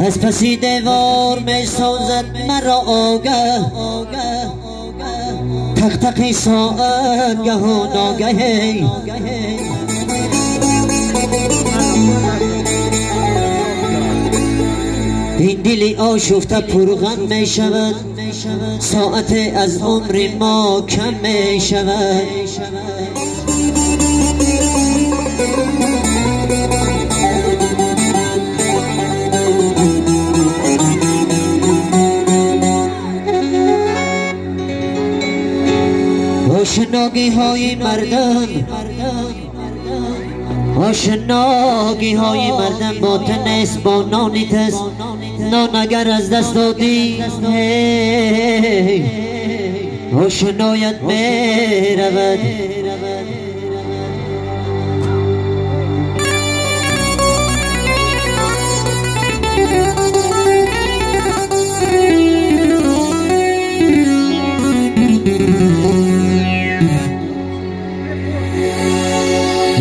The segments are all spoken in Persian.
از پسی دیوار می سازد مرا آگه، تق تقی ساعت گه و ناگهی. این دلی آشفته پرغم می شود، ساعت از عمر ما کم می شود. آشناگی های مردم، آشناگی های مردم باطن است با نانیت است. نان اگر از دست دادی آشنایت می رود.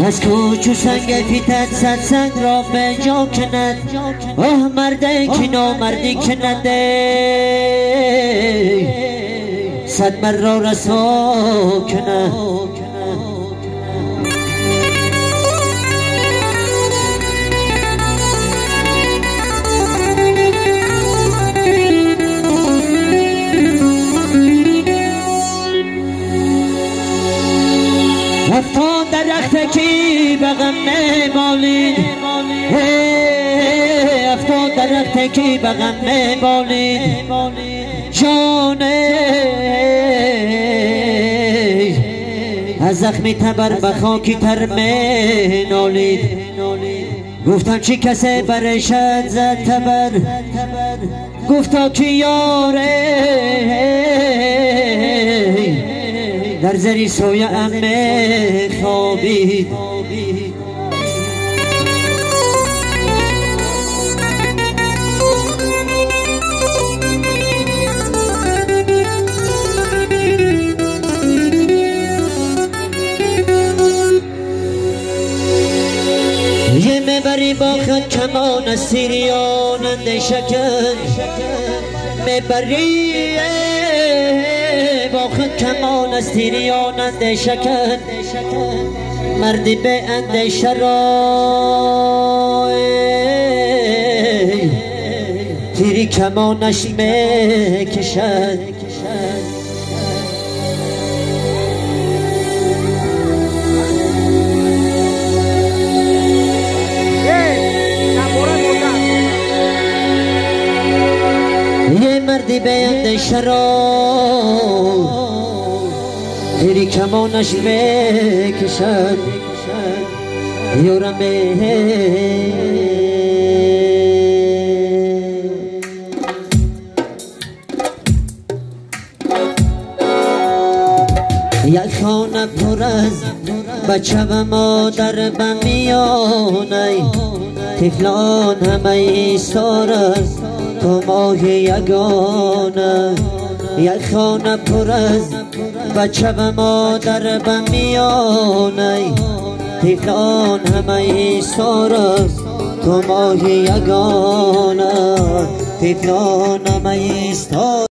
از کوچو سنگ پیتت صد سنگ را به جا کند. آه مرده که نامردی کند، صد مرد را رسوا کند. افتاد درخت کی به غم میمالید، افتاد درخت کی به غم میمالید. جان از زخمی تبر به خاکی تر می نالید. گفتم چی کسی برشد زد تبر، گفتا که یاره در زری سوی امه خوابید. یه میبری با خود کمان سیریان اندشکن، میبری با خود کمان از تیریان اندیشه کن. مردی به اندیشه را تیری کمانش می کشد. یه مردی به اندیشه را تیری کمانش می کشد. یارم یک خانه پر از بچه و مادر به میانه، طفلان همه ایستاره تو ماه یگانه. یک خانه پر از بچه و مادر به میانه، طفلان همه ایستاره تو ماه یگانه. طفلان همه ایستاره